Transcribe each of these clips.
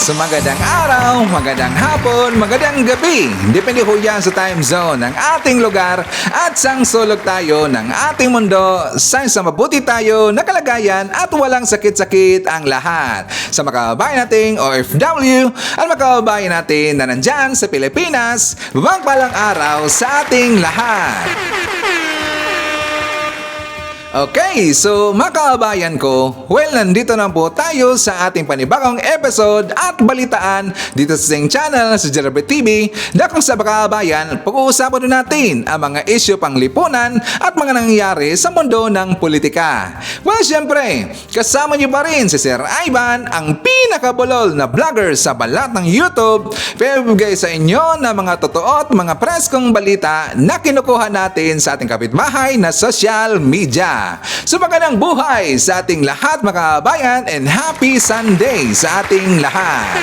So magandang araw, magandang hapon, magandang gabi. Depende ho yan sa time zone ng ating lugar at sang sulok tayo ng ating mundo sa mabuti tayo na kalagayan at walang sakit-sakit ang lahat. Sa mga kababayan nating OFW at mga kababayan natin na nandyan sa Pilipinas, magpalang araw sa ating lahat. Okay, so mga kababayan ko, well, nandito na po tayo sa ating panibagong episode at balitaan dito sa ating channel sa Jerabe TV na kung sa mga kababayan, pag-uusapan natin ang mga issue panglipunan at mga nangyayari sa mundo ng politika. Well, syempre, kasama niyo pa rin si Sir Ivan, ang pinakabulol na vlogger sa balat ng YouTube, pibigay sa inyo na mga totoo at mga preskong balita na kinukuha natin sa ating kapitbahay na social media. So magandang buhay sa ating lahat mga kabayan and happy Sunday sa ating lahat.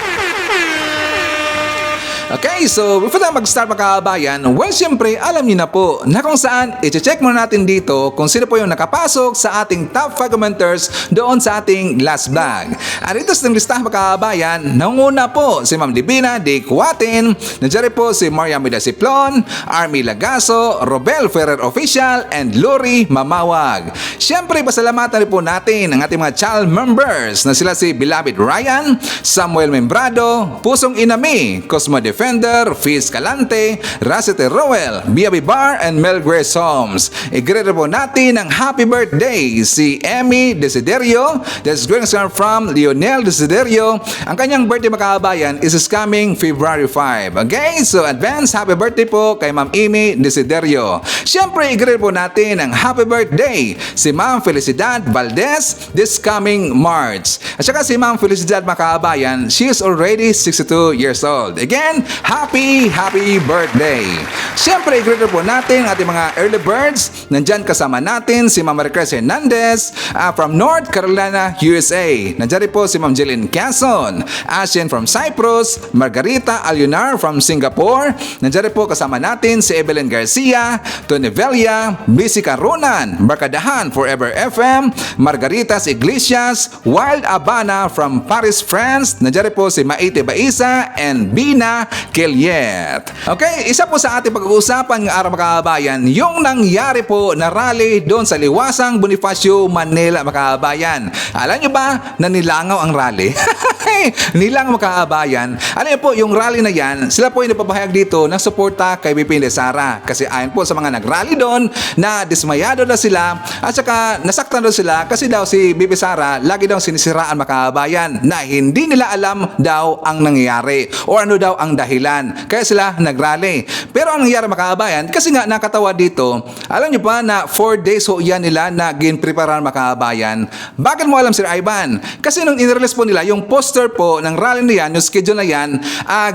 Okay, so before tayo mag-start mga kabayan, well, siyempre, alam niyo na po na kung saan i-check muna natin dito kung sino po yung nakapasok sa ating top 5 commenters doon sa ating last vlog. At ito sa listahan mga kabayan, nanguna po si Ma'am Divina de Cuatin, nandiyan po si Maria Mida Siplon, Army Lagaso, Robel Ferrer Official, and Lori Mamawag. Siyempre, pasalamatan rin po natin ang ating mga child members na sila si Beloved Ryan, Samuel Membrado, Pusong Inami, Cosmo Defender, Fiz Calante, Racete Rowell, Biabi Bar, and Mel Grace Holmes. I-greet po natin ang happy birthday si Emmy Desiderio. That's going from Lionel Desiderio. Ang kanyang birthday mga kababayan is coming February 5. Okay, so advance happy birthday po kay Ma'am Emmy Desiderio. Siyempre, i-greet po natin ang happy birthday si Ma'am Felicidad Valdez this coming March. At saka si Ma'am Felicidad mga kababayan, she is already 62 years old. Again, happy birthday! Siyempre, i-greet po natin ang ating mga early birds. Nandyan kasama natin si Ma'am Maricruz Hernandez from North Carolina, USA. Nandyan rin po si Ma'am Jeline Quezon, Asian from Cyprus, Margarita Alionar from Singapore. Nandyan rin po kasama natin si Evelyn Garcia, Tony Velia, Bisi Carunan, Barkadahan Forever FM, Margaritas Iglesias, Wild Habana from Paris, France. Nandyan rin po si Maite Baisa and Bina Kelyet. Okay, isa po sa ating pag-uusapan ng araw mga kababayan, yung nangyari po na rally doon sa Liwasang Bonifacio, Manila mga kababayan. Alam nyo ba na nilangaw ang rally? Nilangaw mga kababayan. Alam nyo po, yung rally na yan, sila po yung napapahayag dito ng suporta kay BP Sara. Kasi ayon po sa mga nag-rally doon, na dismayado na sila at saka nasaktan daw sila kasi daw si BP Sara lagi daw sinisiraan mga kababayan na hindi nila alam daw ang nangyayari o ano daw ang dahilan. Kaya sila nag-rally. Pero ang nangyari mga kababayan, kasi nga nakatawa dito, alam nyo ba na 4 days ho yan nila na ginpreparan mga kababayan. Bakit mo alam Sir Ivan? Kasi nung in-release po nila, yung poster po ng rally na yan, yung schedule na yan,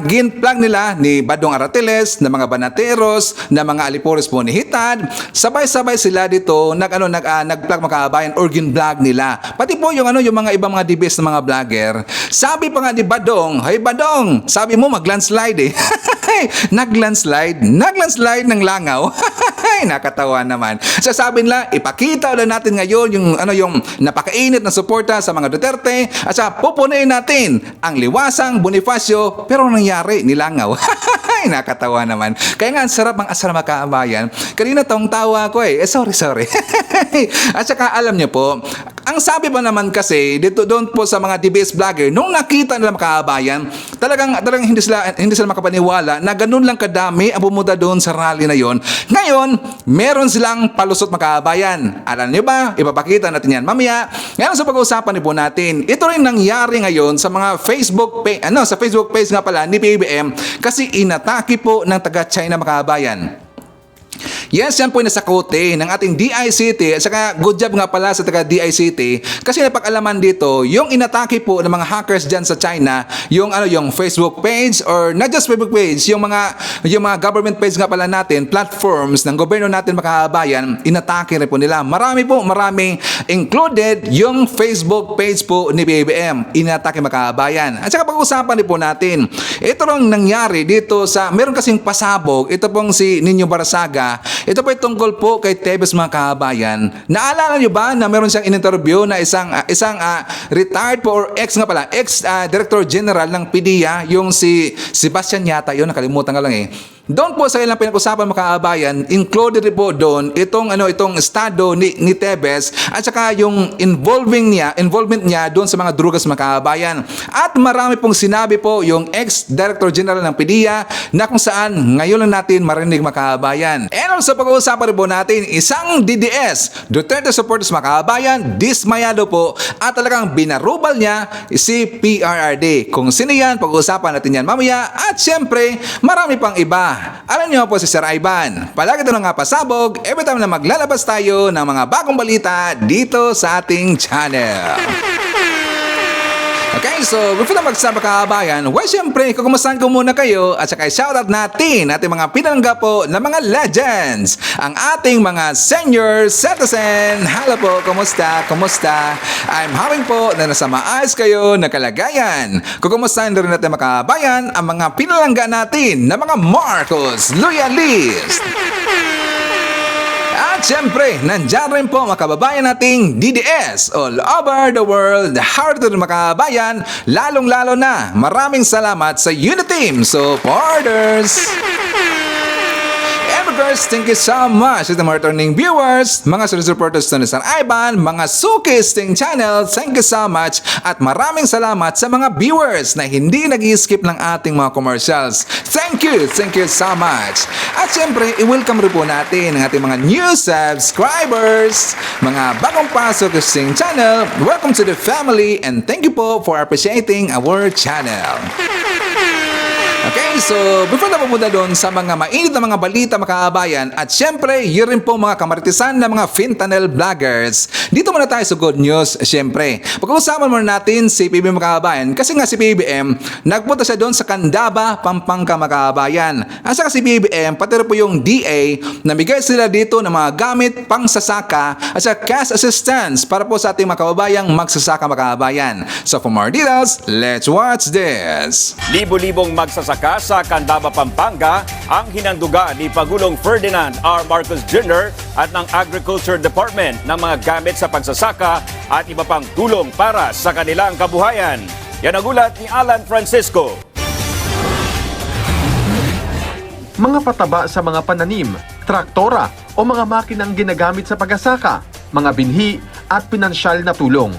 gin-plug nila ni Badong Aratiles, na mga banateros, na mga alipores po ni Hitad. Sabay-sabay sila dito nag-plug mga kababayan or gin-vlog nila. Pati po yung mga ibang mga DBS na mga vlogger. Sabi pa nga ni Badong, "Hey Badong, sabi mo mag-landslide eh." Nag-landslide ng langaw. Nakatawa naman. Sasabi nila, ipakita ulit natin ngayon yung napakainit na suporta sa mga Duterte at saka pupunuin natin ang Liwasang Bonifacio, pero nangyari, nilangaw. Nakatawa naman. Kaya nga, ang sarap ang asal mga kababayan. Kanina tawa ko eh. Sorry. At saka alam niyo po, ang sabi pa naman kasi dito doon po sa mga DBS vlogger, nung nakita nila mga kababayan, talagang hindi sila makapaniwala na ganun lang kadami ang pumunta doon sa rally na yon. Ngayon, meron silang palusot mga kababayan. Alam niyo ba? Ipapakita natin yan mamaya. Ngayon sa pag-uusapan po natin, ito rin nangyari ngayon sa mga Facebook page, sa Facebook page nga pala ni PBBM kasi inatake po ng taga-China mga kababayan. Yes, yan po yung nasakote ng ating DICT at saka good job nga pala sa taga DICT kasi napag-alaman dito yung inatake po ng mga hackers dyan sa China yung Facebook page or not just Facebook page, yung mga government page nga pala natin, platforms ng gobyerno natin mga kababayan, inatake rin po nila. Marami included yung Facebook page po ni BBM, inatake mga kababayan. At saka pag-usapan din po natin, ito lang nangyari dito sa, meron kasing pasabog, ito pong si Nino Barasaga, Ito po ay tungkol po kay Tevez mga kababayan. Naalala nyo ba na meron siyang in-interview na isang retired po or ex-director general ng PDEA, yung si Sebastian yata yun, nakalimutan ka lang eh. Doon po sa ilang pinag-usapan mga kababayan, included rin po doon itong estado ni Tevez at saka yung involvement niya doon sa mga drugas mga kababayan. At marami pong sinabi po yung ex-director general ng PDEA na kung saan ngayon lang natin marinig mga kababayan. And also pag-uusapan rin po natin isang DDS, Duterte supporters mga kababayan, dismayado po at talagang binarubal niya si PRRD. Kung sino yan, pag-uusapan natin yan mamaya at syempre marami pang iba. Alam niyo po si Sir Ivan, palagi ito nga pasabog every time na maglalabas tayo ng mga bagong balita dito sa ating channel. Okay, so before na magsama kabayan, well, syempre, kukumustahan ko muna kayo at saka shoutout natin ating mga pinalangga po na mga legends, ang ating mga senior citizen. Hello po, kumusta? Kumusta? I'm hoping po na nasa maayos kayo na kalagayan. Kukumustahan rin natin mga kabayan ang mga pinalangga natin na mga Marcos Loyalist. At syempre, nandyan rin po mga kababayan nating DDS all over the world. Hard to mga kababayan, lalong-lalo na. Maraming salamat sa Uniteam supporters. Evergers, thank you so much to the mga returning viewers, mga supporters to Sir Ivan, mga Sukis Ting Channel, thank you so much. At maraming salamat sa mga viewers na hindi nag-skip ng ating mga commercials. Thank you so much. At syempre, i-welcome rin po natin ang ating mga new subscribers, mga bagong pasok sa Ting Channel. Welcome to the family and thank you po for appreciating our channel. Okay, so before na pumunta doon sa mga mainit na mga balita mga kababayan at syempre yun rin po mga kamaritisan na mga fentanyl vloggers, dito muna tayo sa good news. Syempre, pag-uusapan muna natin si PBM mga kababayan kasi nga si PBM nagpunta siya doon sa Candaba, Pampanga mga kababayan. At saka si PBM pati rin po yung DA namigay sila dito ng mga gamit pang sasaka at saka cash assistance para po sa ating mga kababayang magsasaka mga kababayan. So for more details, let's watch this. Libo-libong magsasaka sa Candaba, Pampanga ang hinanduga ni Pangulong Ferdinand R. Marcos Jr. at ng Agriculture Department ng mga gamit sa pagsasaka at iba pang tulong para sa kanilang kabuhayan. Yan ang ulat ni Alan Francisco. Mga pataba sa mga pananim, traktora o mga makinang ginagamit sa pagsasaka, mga binhi at pinansyal na tulong.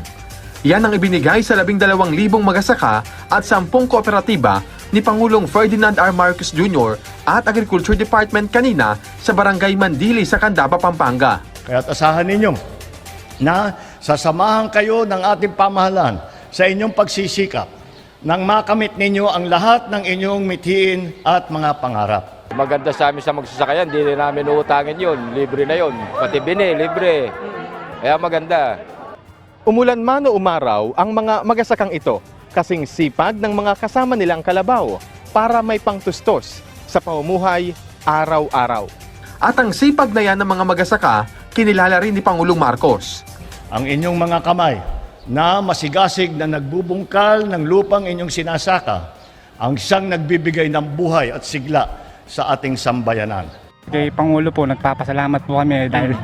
Yan ang ibinigay sa 12,000 magsasaka at 10 kooperatiba ni Pangulong Ferdinand R. Marcos Jr. at Agriculture Department kanina sa Barangay Mandili sa Candaba, Pampanga. Kaya't asahan ninyo na sasamahan kayo ng ating pamahalaan sa inyong pagsisikap nang makamit ninyo ang lahat ng inyong mithiin at mga pangarap. Maganda sa amin sa magsasakayan, hindi rin namin uutangin yun. Libre na yun. Pati bini, libre. Kaya maganda. Umulan man o umaraw ang mga magsasakang ito kasing sipag ng mga kasama nilang kalabaw para may pangtustos sa pamumuhay araw-araw. At ang sipag na yan ng mga magsasaka, kinilala rin ni Pangulong Marcos. Ang inyong mga kamay na masigasig na nagbubungkal ng lupang inyong sinasaka, ang siyang nagbibigay ng buhay at sigla sa ating sambayanan. Kay Pangulo po, nagpapasalamat po kami dahil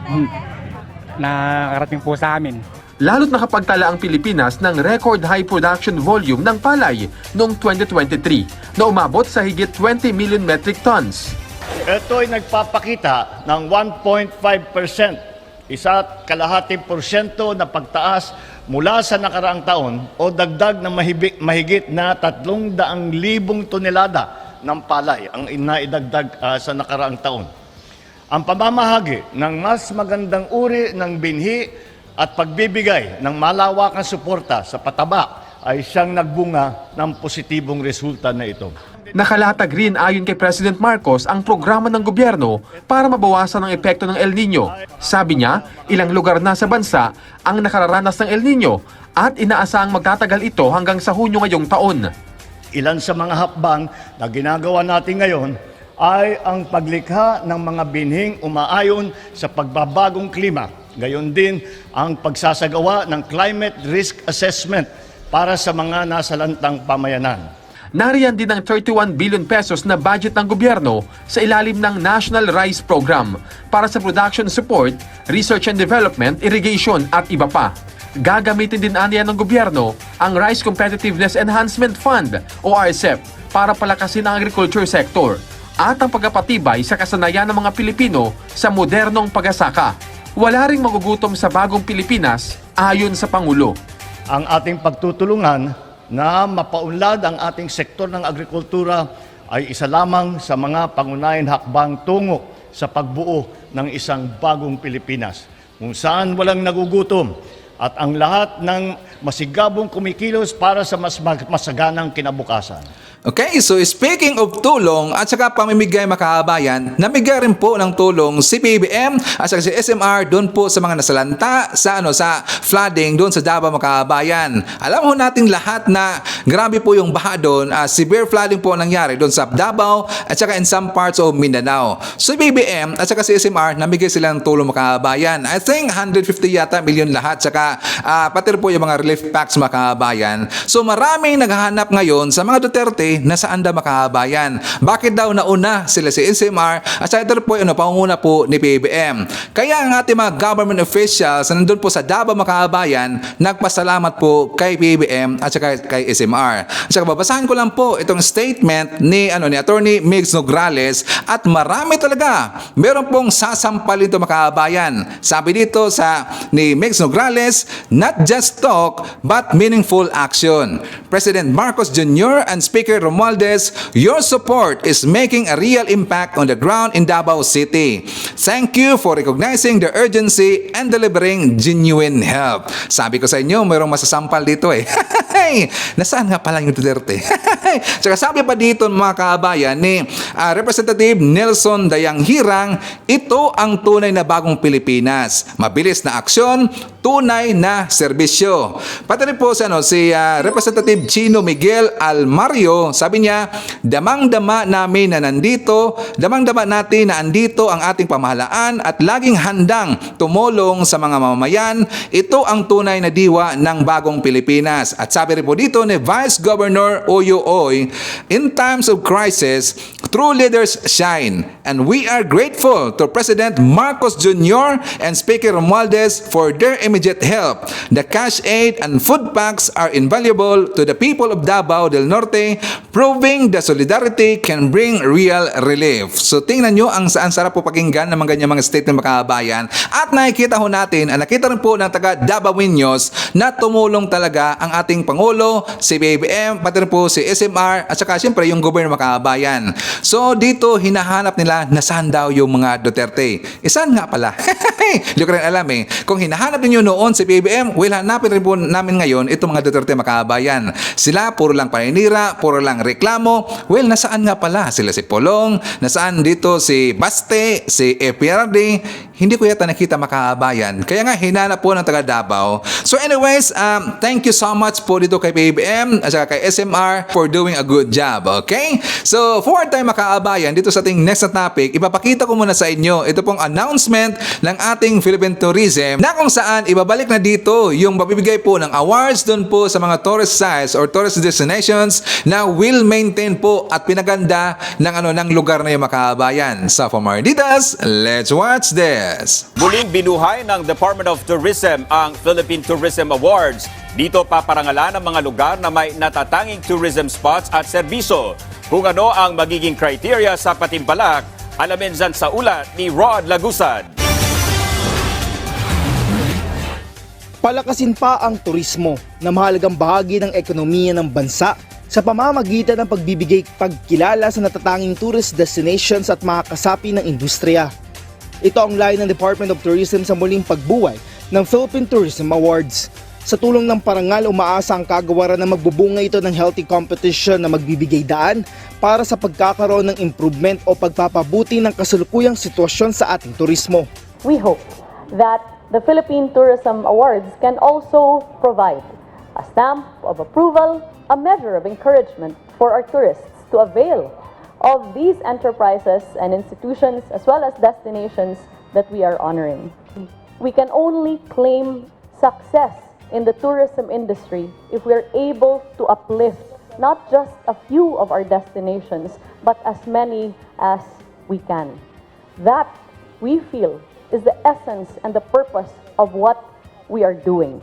nakarating po sa amin. Lalo't nakapagtala ang Pilipinas ng record high production volume ng palay noong 2023 na umabot sa higit 20 million metric tons. Ito ay nagpapakita ng 1.5%, 1.5% na pagtaas mula sa nakaraang taon o dagdag na mahigit na 300,000 tonelada ng palay ang inaidagdag sa nakaraang taon. Ang pamamahagi ng mas magandang uri ng binhi at pagbibigay ng malawakang suporta sa pataba ay siyang nagbunga ng positibong resulta na ito. Nakalatag rin ayon kay President Marcos ang programa ng gobyerno para mabawasan ang epekto ng El Nino. Sabi niya, ilang lugar na sa bansa ang nakararanas ng El Nino at inaasahang magtatagal ito hanggang sa Hunyo ngayong taon. Ilan sa mga hakbang na ginagawa natin ngayon ay ang paglikha ng mga binhing umaayon sa pagbabagong klima. Gayon din ang pagsasagawa ng climate risk assessment para sa mga nasalantang pamayanan. Nariyan din ang 31 billion pesos na budget ng gobyerno sa ilalim ng National Rice Program para sa production support, research and development, irrigation at iba pa. Gagamitin din aniya ng gobyerno ang Rice Competitiveness Enhancement Fund o RCEP para palakasin ang agriculture sector at ang pagpapatibay sa kasanayan ng mga Pilipino sa modernong pag-asaka. Wala ring magugutom sa bagong Pilipinas ayon sa Pangulo. Ang ating pagtutulungan na mapaunlad ang ating sektor ng agrikultura ay isa lamang sa mga pangunahing hakbang tungo sa pagbuo ng isang bagong Pilipinas kung saan walang nagugutom at ang lahat ng masigabong kumikilos para sa mas masaganang kinabukasan. Okay, so speaking of tulong at saka pamimigay makabayan, namigay rin po ng tulong si PBBM at saka si SMR doon po sa mga nasalanta sa flooding doon sa Davao Makabayan. Alam ho nating lahat na grabe po yung baha doon, severe flooding po nangyari doon sa Davao at saka in some parts of Mindanao. So PBBM at saka si SMR namigay sila ng tulong makabayan. I think 150 yata million lahat, saka pati rin po yung mga relief packs makabayan. So maraming naghahanap ngayon sa mga Duterte na saan daw makabayan. Bakit daw nauna sila si SMR at saka ito po yung pangunguna po ni PBBM. Kaya ang ating mga government officials na nandun po sa Davao Makabayan nagpasalamat po kay PBBM at saka kay SMR. At saka babasahin ko lang po itong statement ni Attorney Migs Nograles at marami talaga. Meron pong sasampalin ito makabayan. Sabi dito ni Migs Nograles, not just talk but meaningful action. President Marcos Jr. and Speaker Romualdez, your support is making a real impact on the ground in Davao City. Thank you for recognizing the urgency and delivering genuine help. Sabi ko sa inyo, mayroong masasampal dito eh. Nasaan nga pala yung Duterte? Tsaka sabi pa dito mga kaabayan ni Representative Nelson Dayanghirang, ito ang tunay na bagong Pilipinas. Mabilis na aksyon, tunay na serbisyo. Pati rin po si Representative Chino Miguel Almario, sabi niya, damang-dama namin na nandito, damang-dama natin na andito ang ating pamahalaan at laging handang tumulong sa mga mamamayan. Ito ang tunay na diwa ng bagong Pilipinas. At sabi rin po dito ni Vice Governor Oyo Oy, in times of crisis, true leaders shine. And we are grateful to President Marcos Jr. and Speaker Romualdez for their immediate help. The cash aid and food packs are invaluable to the people of Davao del Norte, proving the solidarity can bring real relief. So tingnan nyo ang saan sarap po pakinggan ng mga ganyan mga statement makabayan. At nakikita ho natin, nakita rin po ng taga Davaoeños na tumulong talaga ang ating Pangulo, si BBM, pati rin po si SMR, at saka siyempre yung gobyerno makabayan. So dito hinahanap nila na saan daw yung mga Duterte. Saan nga pala? Hindi ko rin alam eh. Kung hinahanap niyo noon si BBM, well, hanapin rin po namin ngayon itong mga Duterte makabayan. Sila puro lang paninira, puro lang reklamo. Well, nasaan nga pala sila si Polong, nasaan dito si Baste, si FPRD? Hindi ko yata nakita makabayan. Kaya nga hinanap po ng taga Davao. So anyways, thank you so much po dito kay BBM at saka kay SMR for doing a good job. Okay? So for tayo makaabayan dito sa ating next na topic, ipapakita ko muna sa inyo ito pong announcement ng ating Philippine Tourism na kung saan ibabalik na dito yung mabibigay po ng awards doon po sa mga tourist sites or tourist destinations na will maintain po at pinaganda ng lugar na yung makaabayan. So for more details, let's watch this. Muling binuhay ng Department of Tourism ang Philippine Tourism Awards. Dito paparangalan ang mga lugar na may natatanging tourism spots at serbisyo. Kung ano ang magiging criteria sa patimpalak, alamin dyan sa ulat ni Rod Lagusad. Palakasin pa ang turismo na mahalagang bahagi ng ekonomiya ng bansa sa pamamagitan ng pagbibigay pagkilala sa natatanging tourist destinations at mga kasapi ng industriya. Ito ang layo ng Department of Tourism sa muling pagbuhay ng Philippine Tourism Awards. Sa tulong ng parangal, umaasa ang kagawaran na magbubunga ito ng healthy competition na magbibigay daan para sa pagkakaroon ng improvement o pagpapabuti ng kasalukuyang sitwasyon sa ating turismo. We hope that the Philippine Tourism Awards can also provide a stamp of approval, a measure of encouragement for our tourists to avail of these enterprises and institutions as well as destinations that we are honoring. We can only claim success in the tourism industry if we are able to uplift not just a few of our destinations, but as many as we can. That, we feel, is the essence and the purpose of what we are doing.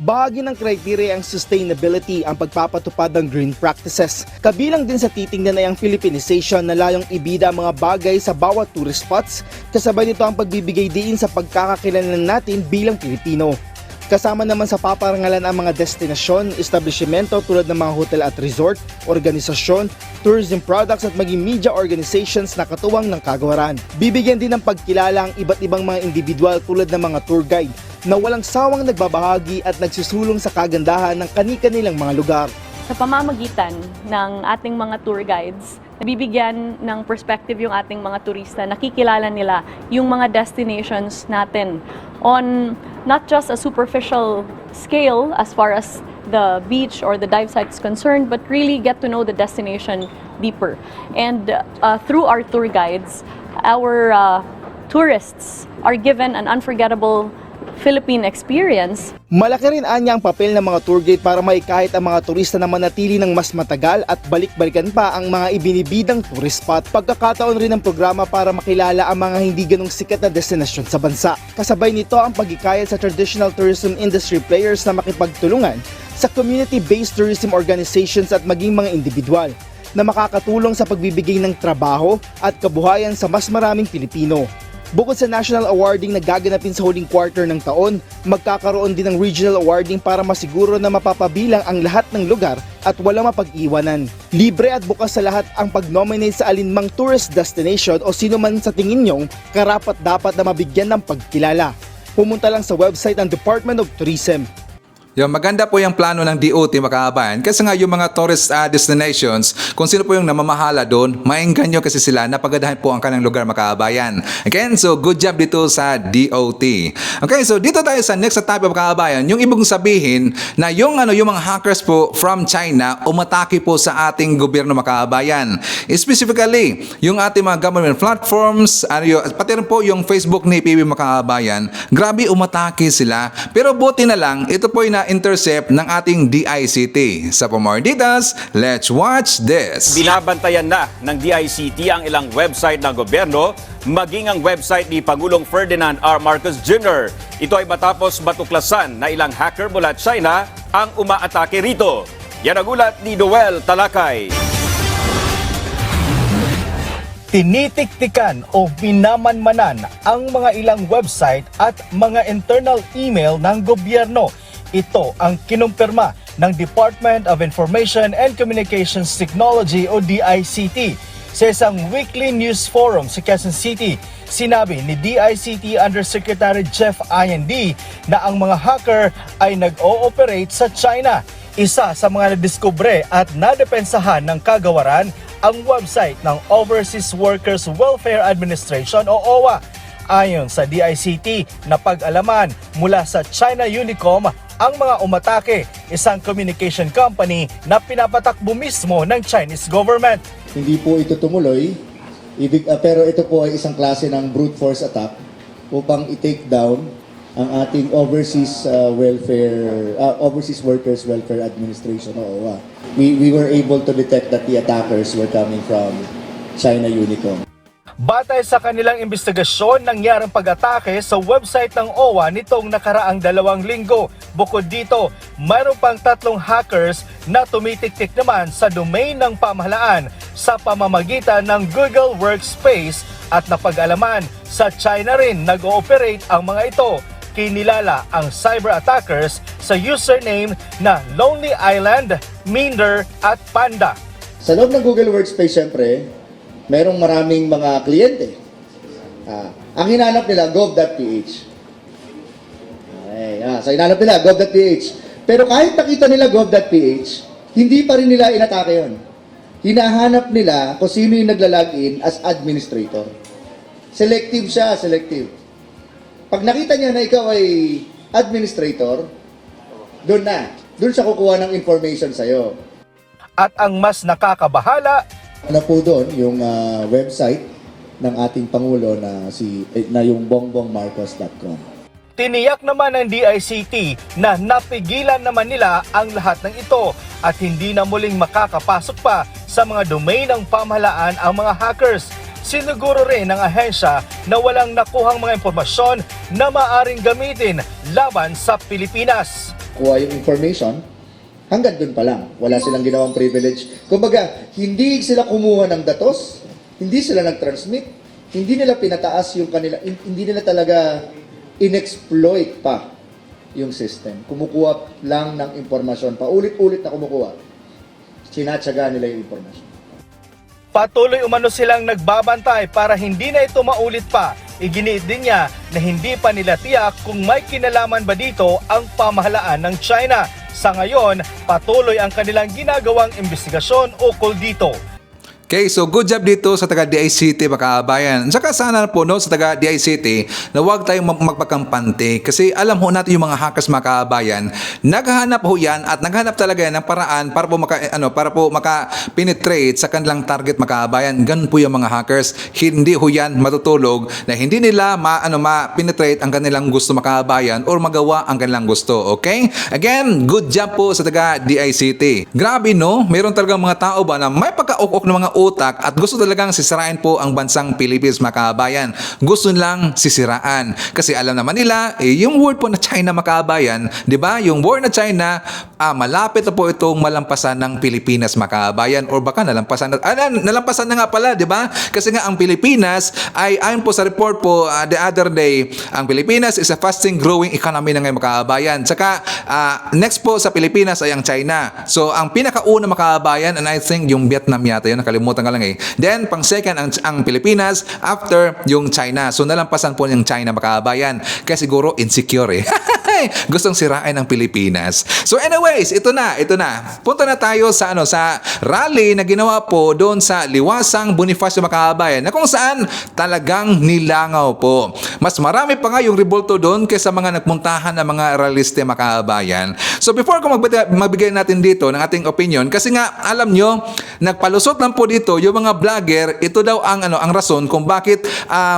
Bahagi ng criteria ang sustainability ang pagpapatupad ng green practices. Kabilang din sa titingnan ay ang Philippinization na layong ibida ang mga bagay sa bawat tourist spots, kasabay nito ang pagbibigay diin sa pagkakakilanlan natin bilang Pilipino. Kasama naman sa paparangalan ang mga destinasyon, establishmento tulad ng mga hotel at resort, organisasyon, tourism products at maging media organizations na katuwang ng kagawaran. Bibigyan din ng pagkilala ang iba't ibang mga individual tulad ng mga tour guide na walang sawang nagbabahagi at nagsusulong sa kagandahan ng kani-kanilang mga lugar. Sa pamamagitan ng ating mga tour guides, nabibigyan ng perspective yung ating mga turista, nakikilala nila yung mga destinations natin on not just a superficial scale as far as the beach or the dive site is concerned, but really get to know the destination deeper. And through our tour guides, our tourists are given an unforgettable Philippine experience. Malaki rin anya ang papel ng mga tour guide para maikahit ang mga turista na manatili ng mas matagal at balik-balikan pa ang mga ibinibidang tourist spot. Pagkakataon rin ng programa para makilala ang mga hindi ganong sikat na destinasyon sa bansa. Kasabay nito ang pagkikayat sa traditional tourism industry players na makipagtulungan sa community-based tourism organizations at maging mga individual na makakatulong sa pagbibigay ng trabaho at kabuhayan sa mas maraming Pilipino. Bukod sa national awarding na gaganapin sa huling quarter ng taon, magkakaroon din ng regional awarding para masiguro na mapapabilang ang lahat ng lugar at walang mapag-iwanan. Libre at bukas sa lahat ang pag-nominate sa alinmang tourist destination o sino man sa tingin nyong karapat-dapat na mabigyan ng pagkilala. Pumunta lang sa website ng Department of Tourism. Yung maganda po yung plano ng DOT mga kabayan kasi nga yung mga tourist destinations, kung sino po yung namamahala doon, maengganyo kasi sila na pagadahan po ang kanilang lugar mga kabayan. Again, so good job dito sa DOT. Okay, so dito tayo sa next topic mga kabayan, yung ibig sabihin na yung mga hackers po from China umatake po sa ating gobyerno mga kabayan. Specifically, yung ating mga government platforms, pati rin po yung Facebook ni PB mga kabayan, grabe umatake sila. Pero buti na lang, ito po yung na-intercept ng ating DICT. Sa for more details, let's watch this. Binabantayan na ng DICT ang ilang website ng gobyerno, maging ang website ni Pangulong Ferdinand R. Marcos Jr. Ito ay matapos batuklasan na ilang hacker mula China ang umaatake rito. Yan ang ulat ni Noel Talakay. Tinitiktikan o minamanmanan ang mga ilang website at mga internal email ng gobyerno. Ito ang kinumpirma ng Department of Information and Communications Technology o DICT. Sa isang weekly news forum sa Quezon City, sinabi ni DICT Undersecretary Jeff IND na ang mga hacker ay nag-ooperate sa China. Isa sa mga nadiskubre at nadepensahan ng kagawaran ang website ng Overseas Workers Welfare Administration o OWA. Ayon sa DICT, napag-alaman mula sa China Unicom ang mga umatake, isang communication company na pinapatakbo mismo ng Chinese government. Hindi po ito tumuloy, pero ito po ay isang klase ng brute force attack upang i-take down ang ating Overseas Workers Welfare Administration o OWA. We were able to detect that the attackers were coming from China Unicom. Batay sa kanilang investigasyon, nangyarang pag-atake sa website ng OWA nitong nakaraang 2 linggo. Bukod dito, mayroon pang 3 hackers na tumitiktik naman sa domain ng pamahalaan sa pamamagitan ng Google Workspace at napag-alaman sa China rin nag-ooperate ang mga ito. Kinilala ang cyber attackers sa username na Lonely Island, Minder at Panda. Sa loob ng Google Workspace, syempre, merong maraming mga kliyente. Ang hinanap nila, gov.ph. Okay, so hinanap nila, gov.ph. Pero kahit nakita nila gov.ph, hindi pa rin nila inatake yun. Hinahanap nila kung sino yung naglalagin as administrator. Selective siya, selective. Pag nakita niya na ikaw ay administrator, doon siya kukuha ng information sa'yo. At ang mas nakakabahala, po doon yung website ng ating Pangulo na yung bongbongmarcos.com. Tiniyak naman ng DICT na napigilan naman nila ang lahat ng ito at hindi na muling makakapasok pa sa mga domain ng pamahalaan ang mga hackers. Siniguro rin ng ahensya na walang nakuhang mga impormasyon na maaring gamitin laban sa Pilipinas. Kuha yung information, hanggang dun pa lang. Wala silang ginawang privilege. Kumbaga, hindi sila kumuha ng datos, hindi sila nag-transmit, hindi nila pinataas yung kanila, hindi nila talaga inexploit pa yung system. Kumukuha lang ng impormasyon. Paulit-ulit na kumukuha. Sinatsaga nila yung impormasyon. Patuloy umano silang nagbabantay para hindi na ito maulit pa. Iginiit din niya na hindi pa nila tiyak kung may kinalaman ba dito ang pamahalaan ng China. Sa ngayon, patuloy ang kanilang ginagawang investigasyon ukol dito. Okay, so good job dito sa taga DICT, mga kabayan. Saka sana po no, sa taga DICT na huwag tayong magpakampante kasi alam ho natin yung mga hackers, mga kabayan, naghahanap ho yan at naghahanap talaga yan ng paraan para po maka-penetrate sa kanilang target, mga kabayan. Ganun po yung mga hackers. Hindi ho yan matutulog na hindi nila ma-penetrate ang kanilang gusto, mga kabayan, or magawa ang kanilang gusto. Okay? Again, good job po sa taga DICT. Grabe no, meron talagang mga tao ba na may pagka-ok ng mga utak at gusto talagang sisirain po ang bansang Pilipinas, mga kabayan. Gusto nilang sisiraan. Kasi alam naman nila, yung word po na China, mga kabayan, di ba? Yung word na China, malapit na po itong malampasan ng Pilipinas, mga kabayan. Or baka nalampasan na nga pala, di ba? Kasi nga ang Pilipinas ay, ayon po sa report po the other day, ang Pilipinas is a fastest growing economy na ngayon, mga kabayan. Tsaka, next po sa Pilipinas ay ang China. So, ang pinakauna, mga kabayan, and I think yung Vietnam yata yun, nakalimutan ka lang eh. Then, pang second ang Pilipinas, after yung China. So, nalampasan po yung China, mga kabayan. Kaya siguro insecure eh. Gustong sirain ang Pilipinas. So anyways, ito na. Punta na tayo sa sa rally na ginawa po doon sa Liwasang Bonifacio, mga kabayan, na kung saan talagang nilangaw po. Mas marami pa nga yung revolto doon kaysa mga nagpuntahan ng mga rallyiste, mga kabayan. So before ko magbigay natin dito ng ating opinion, kasi nga alam nyo, nagpalusot lang po dito yung mga vlogger, ito daw ang rason kung bakit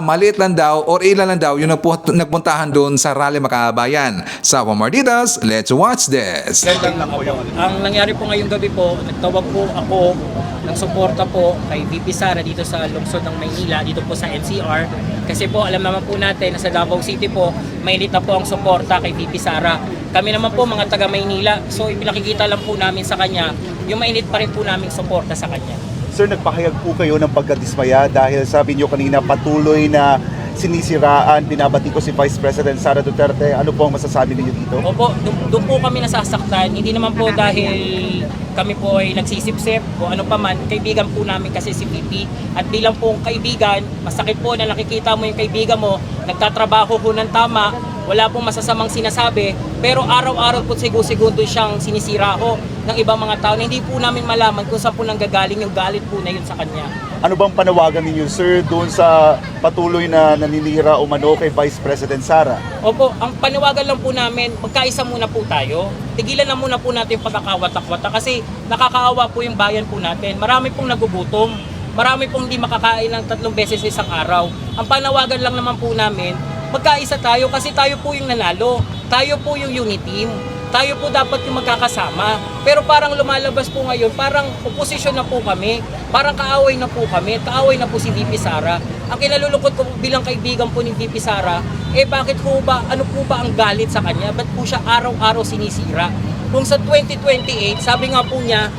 maliit lang daw or ilan lang daw yung nagpuntahan doon sa rally, mga kabayan. So for more details, let's watch this. Ang nangyari po ngayong gabi po, nagtawag po ako ng suporta po kay VP Sara dito sa lungsod ng Maynila, dito po sa NCR. Kasi po alam naman po natin na sa Davao City po, mainit na po ang suporta kay VP Sara. Kami naman po mga taga Maynila, so ipinakikita lang po namin sa kanya yung mainit pa rin po naming suporta sa kanya. Sir, nagpahayag po kayo ng pagkadismaya dahil sabi niyo kanina patuloy na sinisiraan, binabati ko si Vice President Sara Duterte. Ano po ang masasabi niyo dito? Opo, doon po kami nasasaktan. Hindi naman po dahil kami po ay nagsisipsip o ano pa man. Kaibigan po namin kasi si VP. At bilang po kaibigan, masakit po na nakikita mo yung kaibigan mo, nagtatrabaho po ng tama, wala pong masasamang sinasabi, pero araw-araw po segundo siyang sinisira ho ng ibang mga tao na hindi po namin malaman kung saan po nanggagaling yung galit po na yun sa kanya. Ano bang panawagan ninyo, sir, doon sa patuloy na naninira o mano kay Vice President Sara? Opo, ang panawagan lang po namin, magkaisa muna po tayo. Tigilan na muna po natin yung pagkakawatak-wata kasi nakakaawa po yung bayan po natin. Marami pong nagugutom, marami pong hindi makakain ng 3 beses isang araw. Ang panawagan lang naman po namin, magkaisa tayo kasi tayo po yung nanalo. Tayo po yung unity team. Tayo po dapat yung magkakasama. Pero parang lumalabas po ngayon, parang oposisyon na po kami. Parang kaaway na po kami. Kaaway na po si VP Sara. Ang kinalulungkot ko bilang kaibigan po ni VP Sara, bakit po ba, ano po ba ang galit sa kanya? Ba't po siya araw-araw sinisira? Kung sa 2028, sabi nga po niya,